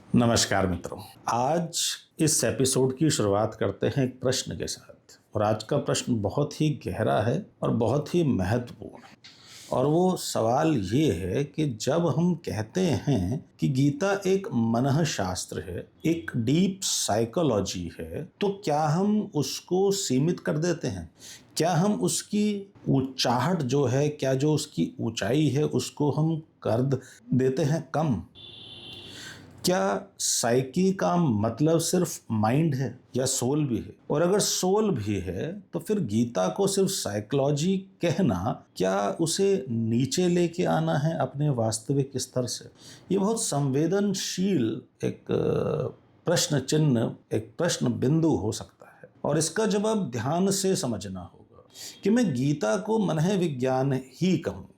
नमस्कार मित्रों। आज इस एपिसोड की शुरुआत करते हैं एक प्रश्न के साथ और आज का प्रश्न बहुत ही गहरा है और बहुत ही महत्वपूर्ण है। और वो सवाल ये है कि जब हम कहते हैं कि गीता एक मनः शास्त्र है, एक डीप साइकोलॉजी है, तो क्या हम उसको सीमित कर देते हैं? क्या हम उसकी ऊंचाहट जो है, क्या जो उसकी ऊंचाई है, उसको हम कर देते हैं कम? क्या साइकी का मतलब सिर्फ माइंड है या सोल भी है? और अगर सोल भी है तो फिर गीता को सिर्फ साइकोलॉजी कहना क्या उसे नीचे लेके आना है अपने वास्तविक स्तर से? ये बहुत संवेदनशील एक प्रश्न चिन्ह, एक प्रश्न बिंदु हो सकता है और इसका जवाब ध्यान से समझना होगा कि मैं गीता को मनः विज्ञान ही कहूँगा,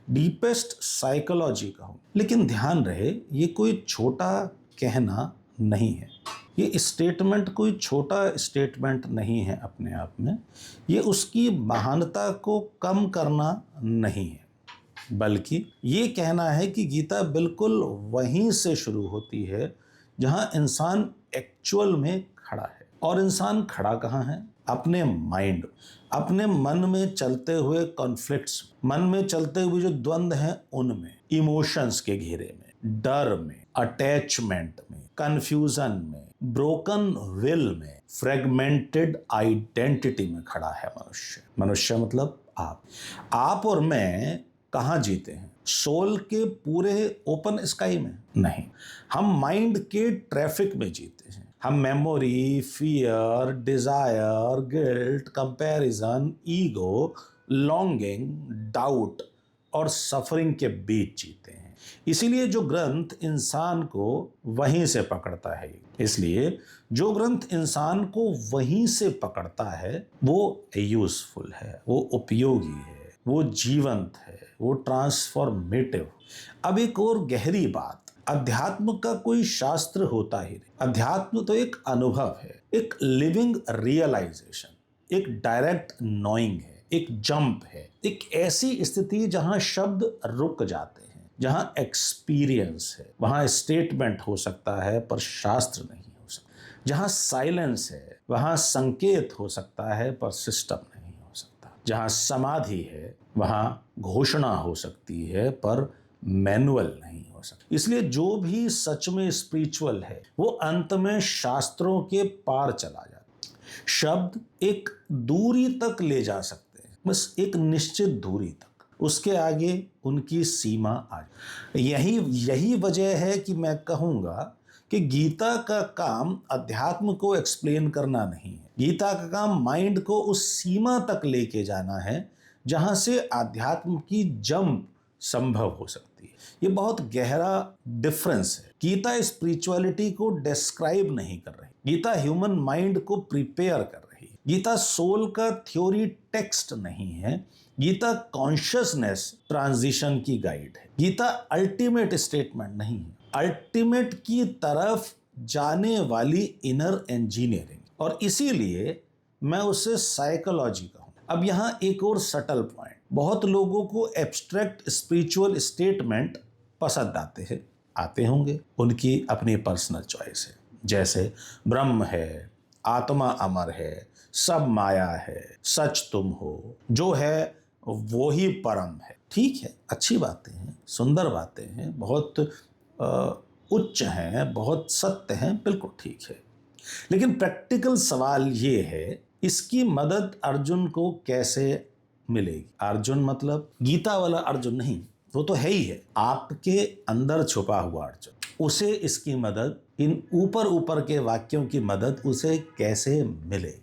डीपेस्ट साइकोलॉजी कहूँ। लेकिन ध्यान रहे, ये कोई छोटा कहना नहीं है। ये स्टेटमेंट कोई छोटा स्टेटमेंट नहीं है अपने आप में। ये उसकी महानता को कम करना नहीं है, बल्कि ये कहना है कि गीता बिल्कुल वहीं से शुरू होती है जहां इंसान एक्चुअल में खड़ा है। और इंसान खड़ा कहाँ है? अपने माइंड, अपने मन में चलते हुए कॉन्फ्लिक्ट्स, मन में चलते हुए जो द्वंद्व हैं उनमें, इमोशंस के घेरे में, डर में, अटैचमेंट में, कंफ्यूजन में, ब्रोकन विल में, फ्रेगमेंटेड आइडेंटिटी में खड़ा है मनुष्य। मनुष्य मतलब आप और मैं कहाँ जीते हैं? सोल के पूरे ओपन स्काई में नहीं, हम माइंड के ट्रैफिक में जीते हैं। हम memory, fear, desire, guilt, comparison, ego, longing, doubt और सफरिंग के बीच जीते हैं। इसीलिए जो ग्रंथ इंसान को वहीं से पकड़ता है, इसलिए जो ग्रंथ इंसान को वहीं से पकड़ता है वो यूजफुल है, वो उपयोगी है, वो जीवंत है, वो ट्रांसफॉर्मेटिव। अब एक और गहरी बात, अध्यात्म का कोई शास्त्र होता ही नहीं। अध्यात्म तो एक अनुभव है, एक लिविंग रियलाइजेशन, एक डायरेक्ट नोइंग है, एक जंप है, एक ऐसी स्थिति जहां शब्द रुक जाते हैं, जहां एक्सपीरियंस है, वहां स्टेटमेंट हो सकता है पर शास्त्र नहीं हो सकता। जहां साइलेंस है वहां संकेत हो सकता है पर सिस्टम नहीं हो सकता। जहां समाधि है वहां घोषणा हो सकती है पर मैनुअल नहीं हो सकता। इसलिए जो भी सच में स्पिरिचुअल है वो अंत में शास्त्रों के पार चला जाता है। शब्द एक दूरी तक ले जा सकते हैं, बस एक निश्चित दूरी तक, उसके आगे उनकी सीमा आ जाए। यही वजह है कि मैं कहूँगा कि गीता का काम अध्यात्म को एक्सप्लेन करना नहीं है। गीता का काम माइंड को उस सीमा तक लेके जाना है जहां से अध्यात्म की जंप संभव हो सकती है। ये बहुत गहरा डिफरेंस है। गीता स्पिरिचुअलिटी को डिस्क्राइब नहीं कर रही, गीता ह्यूमन माइंड को प्रिपेयर कर रही है। गीता सोल का थ्योरी टेक्स्ट नहीं है, गीता कॉन्शियसनेस ट्रांजिशन की गाइड है। गीता अल्टीमेट स्टेटमेंट नहीं है, अल्टीमेट की तरफ जाने वाली इनर इंजीनियरिंग, और इसीलिए मैं उसे साइकोलॉजी कहूँ। अब यहाँ एक और सटल पॉइंट, बहुत लोगों को एब्स्ट्रैक्ट स्पिरिचुअल स्टेटमेंट पसंद आते होंगे, उनकी अपनी पर्सनल चॉइस है। जैसे ब्रह्म है, आत्मा अमर है, सब माया है, सच तुम हो, जो है वो ही परम है। ठीक है, अच्छी बातें हैं, सुंदर बातें हैं, बहुत उच्च हैं, बहुत सत्य हैं, बिल्कुल ठीक है। लेकिन प्रैक्टिकल सवाल ये है, इसकी मदद अर्जुन को कैसे मिलेगी? अर्जुन मतलब गीता वाला अर्जुन नहीं, वो तो है ही है, आपके अंदर छुपा हुआ अर्जुन। उसे इसकी मदद, इन ऊपर ऊपर के वाक्यों की मदद उसे कैसे मिले?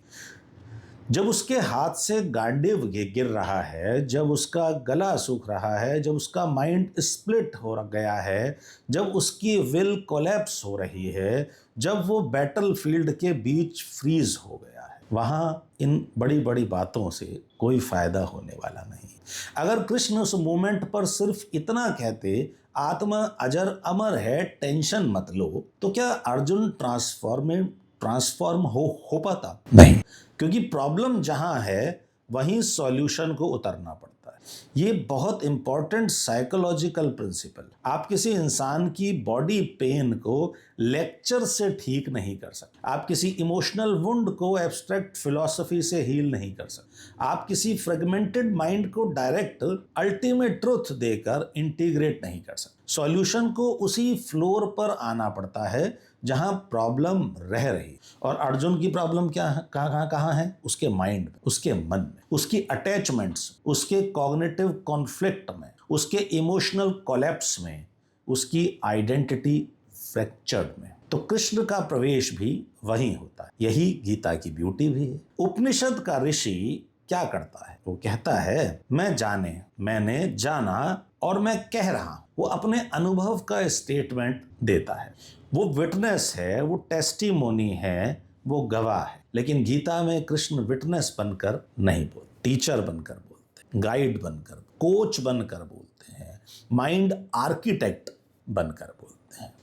जब उसके हाथ से गांडीव गिर रहा है, जब उसका गला सूख रहा है, जब उसका माइंड स्प्लिट हो गया है, जब उसकी विल कोलैप्स हो रही है, जब वो बैटल फील्ड के बीच फ्रीज हो गया है, वहां इन बड़ी बड़ी बातों से कोई फायदा होने वाला नहीं। अगर कृष्ण उस मोमेंट पर सिर्फ इतना कहते, आत्मा अजर अमर है, टेंशन मत लो, तो क्या अर्जुन ट्रांसफॉर्म हो पाता? नहीं, क्योंकि प्रॉब्लम जहां है वहीं सॉल्यूशन को उतरना पड़ता है। ये बहुत इंपॉर्टेंट साइकोलॉजिकल प्रिंसिपल। आप किसी इंसान की बॉडी पेन को लेक्चर से ठीक नहीं कर सकते। आप किसी इमोशनल वुंड को एब्स्ट्रैक्ट फिलॉसफी से हील नहीं कर सकते। आप किसी फ्रेगमेंटेड माइंड को डायरेक्ट अल्टीमेट ट्रुथ देकर इंटीग्रेट नहीं कर सकते। सॉल्यूशन को उसी फ्लोर पर आना पड़ता है जहां प्रॉब्लम रह रही। और अर्जुन की प्रॉब्लम क्या है, कहाँ है? उसके माइंड में, उसके मन में, उसकी अटैचमेंट्स, उसके कॉग्निटिव कॉन्फ्लिक्ट में, उसके इमोशनल कोलैप्स में, उसकी आइडेंटिटी फ्रैक्चर्ड में। तो कृष्ण का प्रवेश भी वहीं होता है। यही गीता की ब्यूटी भी है। उपनिषद का ऋषि क्या करता है? वो कहता है मैं जाने, मैंने जाना और मैं कह रहा हूं। वो अपने अनुभव का स्टेटमेंट देता है। वो विटनेस है, वो टेस्टिमोनी है, वो गवाह है। लेकिन गीता में कृष्ण विटनेस बनकर नहीं बोलते, टीचर बनकर बोलते, गाइड बनकर, कोच बनकर बोलते हैं, माइंड आर्किटेक्ट बनकर बोलते हैं।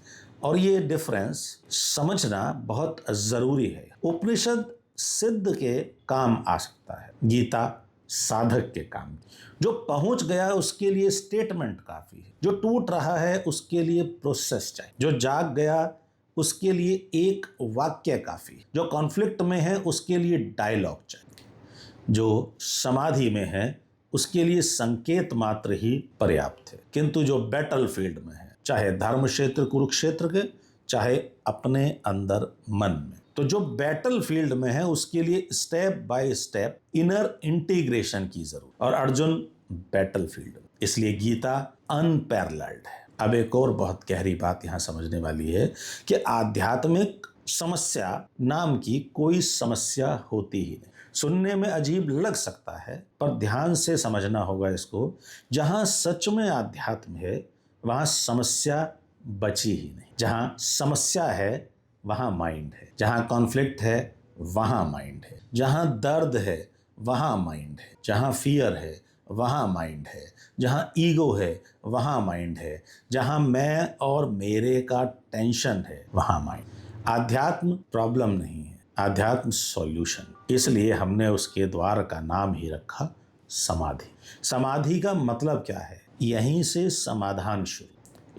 और ये डिफरेंस समझना बहुत जरूरी है। उपनिषद सिद्ध के काम आ सकता है, गीता साधक के काम। जो पहुंच गया उसके लिए स्टेटमेंट काफी है, जो टूट रहा है उसके लिए प्रोसेस चाहिए, जो जाग गया उसके लिए एक वाक्य काफी है, जो कॉन्फ्लिक्ट में है उसके लिए डायलॉग चाहिए, जो समाधि में है उसके लिए संकेत मात्र ही पर्याप्त है। किंतु जो बैटल फील्ड में है, चाहे धर्म क्षेत्र कुरुक्षेत्र के, चाहे अपने अंदर मन में, तो जो बैटल फील्ड में है उसके लिए step by step inner integration की जरूरत। और अर्जुन बैटल फील्ड में, इसलिए गीता अनपैरेलल्ड है। अब एक और बहुत गहरी बात यहां समझने वाली है कि आध्यात्मिक समस्या नाम की कोई समस्या होती ही नहीं। सुनने में अजीब लग सकता है, पर ध्यान से समझना होगा इसको। जहां सच में आध्यात्म है वहां समस्या बची ही नहीं। जहां समस्या है वहां माइंड है, जहां कॉन्फ्लिक्ट है वहां माइंड है, जहां दर्द है वहां माइंड है, जहां फियर है वहां माइंड है, जहां ईगो है वहां माइंड है, जहां मैं और मेरे का टेंशन है वहां माइंड। आध्यात्म प्रॉब्लम नहीं है, आध्यात्म सॉल्यूशन। इसलिए हमने उसके द्वार का नाम ही रखा समाधि। समाधि का मतलब क्या है? यहीं से समाधान शुरू।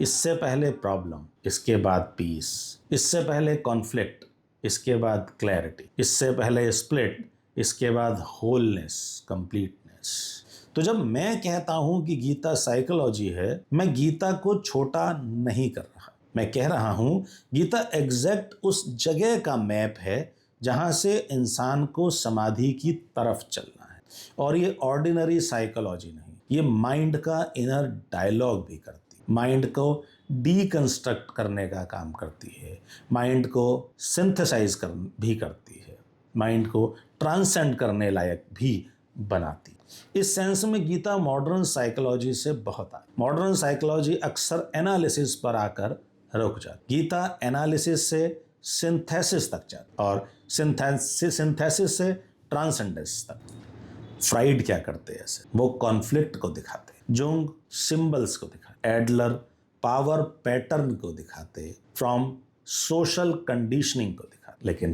इससे पहले प्रॉब्लम, इसके बाद पीस, इससे पहले कॉन्फ्लिक्ट, इसके बाद क्लैरिटी, इससे पहले स्प्लिट, इसके बाद होलनेस, कंप्लीटनेस। तो जब मैं कहता हूं कि गीता साइकोलॉजी है, मैं गीता को छोटा नहीं कर रहा। मैं कह रहा हूं गीता एग्जैक्ट उस जगह का मैप है जहां से इंसान को समाधि की तरफ चलना है। और ये ऑर्डिनरी साइकोलॉजी नहीं, ये माइंड का इनर डायलॉग भी करती है, माइंड को डीकंस्ट्रक्ट करने का काम करती है, माइंड को सिंथेसाइज भी करती है, माइंड को ट्रांसेंड करने लायक भी बनाती है। इस सेंस में गीता मॉडर्न साइकोलॉजी से बहुत आगे। मॉडर्न साइकोलॉजी अक्सर एनालिसिस पर आकर रुक जाती। गीता एनालिसिस से सिंथेसिस तक जाती और सिंथेसिस से ट्रांसेंडेंस तक। फ्राइड क्या करते हैं ऐसे? वो कॉन्फ्लिक्ट को दिखाते, जुंग सिंबल्स को दिखाते, एडलर पावर पैटर्न को दिखाते, फ्रॉम सोशल कंडीशनिंग को दिखाते। लेकिन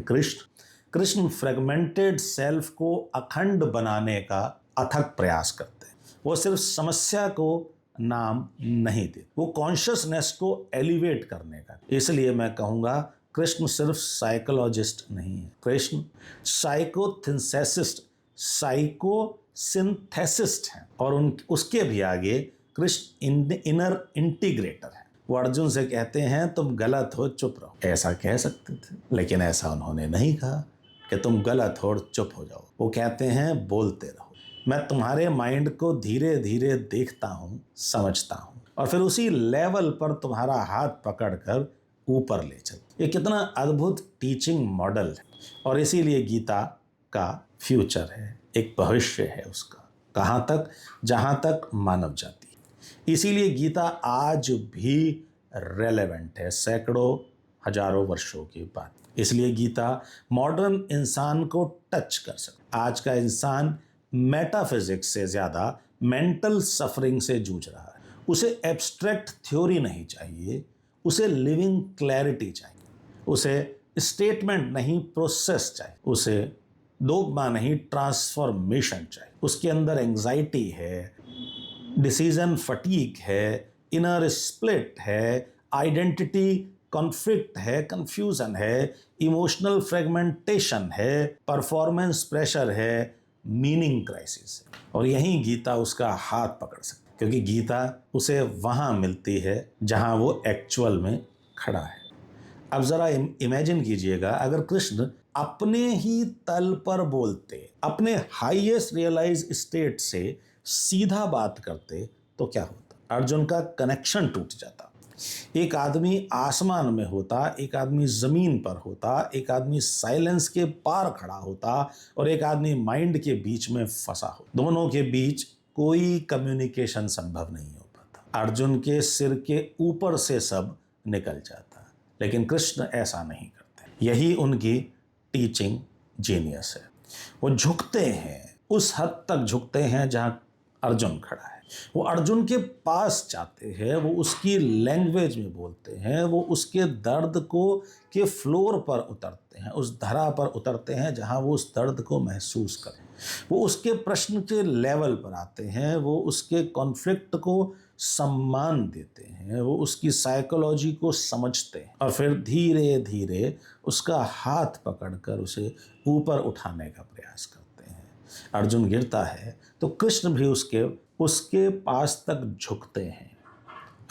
कृष्ण फ्रेगमेंटेड सेल्फ को अखंड बनाने का अथक प्रयास करते हैं। वो सिर्फ समस्या को नाम नहीं देते, वो कॉन्शियसनेस को एलिवेट करने का। इसलिए मैं कहूँगा कृष्ण सिर्फ साइकोलॉजिस्ट नहीं है, कृष्ण साइकोसिंथेसिस्ट हैं। और उसके भी आगे कृष्ण इनर इंटीग्रेटर है। वो अर्जुन से कहते हैं तुम गलत हो, चुप रहो। ऐसा कह सकते थे, लेकिन ऐसा उन्होंने नहीं कहा कि तुम गलत हो और चुप हो जाओ। वो कहते हैं बोलते रहो, मैं तुम्हारे माइंड को धीरे धीरे देखता हूं, समझता हूं, और फिर उसी लेवल पर तुम्हारा हाथ पकड़कर ऊपर ले चल। ये कितना अद्भुत टीचिंग मॉडल है। और इसीलिए गीता का फ्यूचर है, एक भविष्य है उसका। कहां तक? जहां तक मानव जाति। इसीलिए गीता आज भी रेलेवेंट है, सैकड़ों हजारों वर्षों के बाद। इसलिए गीता मॉडर्न इंसान को टच कर सकता। आज का इंसान मेटाफिजिक्स से ज़्यादा मेंटल सफरिंग से जूझ रहा है। उसे एब्स्ट्रैक्ट थ्योरी नहीं चाहिए, उसे लिविंग क्लैरिटी चाहिए, उसे स्टेटमेंट नहीं प्रोसेस चाहिए, उसे डोगमा नहीं ट्रांसफॉर्मेशन चाहिए। उसके अंदर एंजाइटी है, डिसीजन फटीक है, इनर स्प्लिट है, आइडेंटिटी कॉन्फ्लिक्ट है, कंफ्यूजन है, इमोशनल फ्रेगमेंटेशन है, परफॉर्मेंस प्रेशर है, मीनिंग क्राइसिस है। और यहीं गीता उसका हाथ पकड़ सकती है, क्योंकि गीता उसे वहां मिलती है जहां वो एक्चुअल में खड़ा है। अब जरा इमेजिन कीजिएगा, अगर कृष्ण अपने ही तल पर बोलते, अपने हाईएस्ट रियलाइज स्टेट से सीधा बात करते, तो क्या होता? अर्जुन का कनेक्शन टूट जाता। एक आदमी आसमान में होता, एक आदमी जमीन पर होता, एक आदमी साइलेंस के पार खड़ा होता और एक आदमी माइंड के बीच में फंसा हो। दोनों के बीच कोई कम्युनिकेशन संभव नहीं हो पाता। अर्जुन के सिर के ऊपर से सब निकल जाता, लेकिन कृष्ण ऐसा नहीं करते। यही उनकी टीचिंग जीनियस है। वो झुकते हैं, उस हद तक झुकते हैं जहां अर्जुन खड़ा है। वो अर्जुन के पास जाते हैं, वो उसकी लैंग्वेज में बोलते हैं, वो उसके दर्द को के फ्लोर पर उतरते हैं, उस धरा पर उतरते हैं जहां वो उस दर्द को महसूस करें। वो उसके प्रश्न के लेवल पर आते हैं, वो उसके कॉन्फ्लिक्ट को सम्मान देते हैं, वो उसकी साइकोलॉजी को समझते हैं और फिर धीरे धीरे उसका हाथ पकड़कर उसे ऊपर उठाने का प्रयास करते हैं। अर्जुन गिरता है तो कृष्ण भी उसके पास तक झुकते हैं।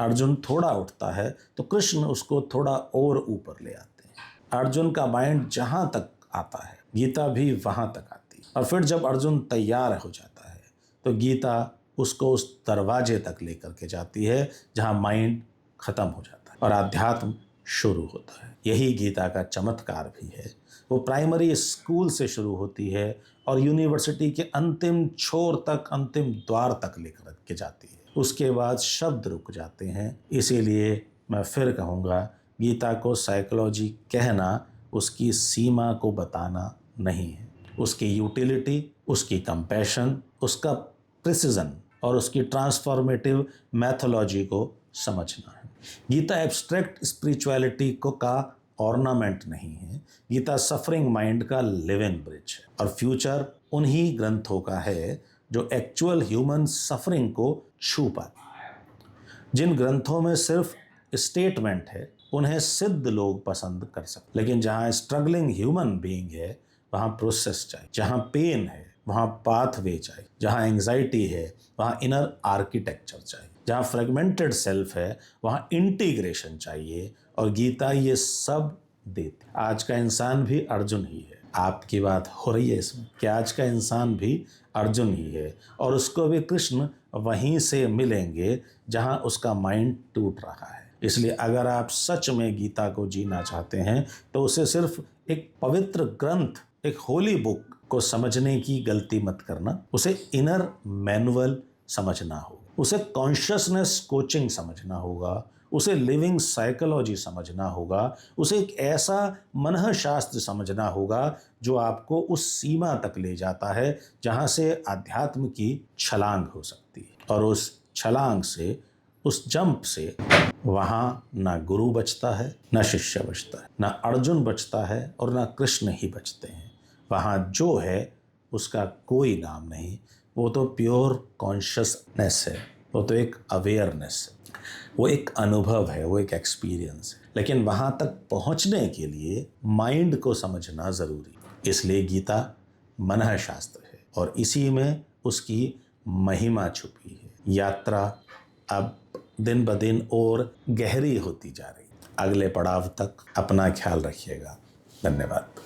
अर्जुन थोड़ा उठता है तो कृष्ण उसको थोड़ा और ऊपर ले आते हैं। अर्जुन का माइंड जहां तक आता है, गीता भी वहां तक आती है। और फिर जब अर्जुन तैयार हो जाता है तो गीता उसको उस दरवाजे तक लेकर के जाती है जहां माइंड खत्म हो जाता है और आध्यात्म शुरू होता है। यही गीता का चमत्कार भी है। वो प्राइमरी स्कूल से शुरू होती है और यूनिवर्सिटी के अंतिम छोर तक, अंतिम द्वार तक लेकर के जाती है। उसके बाद शब्द रुक जाते हैं। इसीलिए मैं फिर कहूँगा, गीता को साइकोलॉजी कहना उसकी सीमा को बताना नहीं है। उसकी यूटिलिटी, उसकी कंपैशन, उसका प्रिसिजन और उसकी ट्रांसफॉर्मेटिव मैथोलॉजी को समझना है। गीता एब्स्ट्रैक्ट स्पिरिचुअलिटी को का ऑर्नामेंट नहीं है। गीता सफरिंग माइंड का लिविंग ब्रिज है और फ्यूचर उन्हीं ग्रंथों का है जो एक्चुअल ह्यूमन सफरिंग को छू पाते हैं। जिन ग्रंथों में सिर्फ स्टेटमेंट है, उन्हें सिद्ध लोग पसंद कर सकते, लेकिन जहाँ स्ट्रगलिंग ह्यूमन बीइंग है वहाँ प्रोसेस चाहिए, जहाँ पेन है वहाँ पाथवे चाहिए, जहाँ एंग्जाइटी है वहाँ इनर आर्किटेक्चर चाहिए, जहाँ फ्रेगमेंटेड सेल्फ है वहाँ इंटीग्रेशन चाहिए। और गीता ये सब देती। आज का इंसान भी अर्जुन ही है। आपकी बात हो रही है इसमें कि आज का इंसान भी अर्जुन ही है और उसको भी कृष्ण वहीं से मिलेंगे जहां उसका माइंड टूट रहा है। इसलिए अगर आप सच में गीता को जीना चाहते हैं तो उसे सिर्फ एक पवित्र ग्रंथ, एक होली बुक को समझने की गलती मत करना। उसे इनर मैनुअल समझना होगा, उसे कॉन्शियसनेस कोचिंग समझना होगा, उसे लिविंग साइकोलॉजी समझना होगा, उसे एक ऐसा मनःशास्त्र समझना होगा जो आपको उस सीमा तक ले जाता है जहाँ से अध्यात्म की छलांग हो सकती है। और उस छलांग से, उस जंप से वहाँ ना गुरु बचता है, ना शिष्य बचता है, ना अर्जुन बचता है और ना कृष्ण ही बचते हैं। वहाँ जो है उसका कोई नाम नहीं। वो तो प्योर कॉन्शियसनेस है, वो तो एक अवेयरनेस है, वो एक अनुभव है, वो एक एक्सपीरियंस है। लेकिन वहाँ तक पहुँचने के लिए माइंड को समझना ज़रूरी है। इसलिए गीता मनःशास्त्र है और इसी में उसकी महिमा छुपी है। यात्रा अब दिन ब दिन और गहरी होती जा रही है। अगले पड़ाव तक अपना ख्याल रखिएगा। धन्यवाद।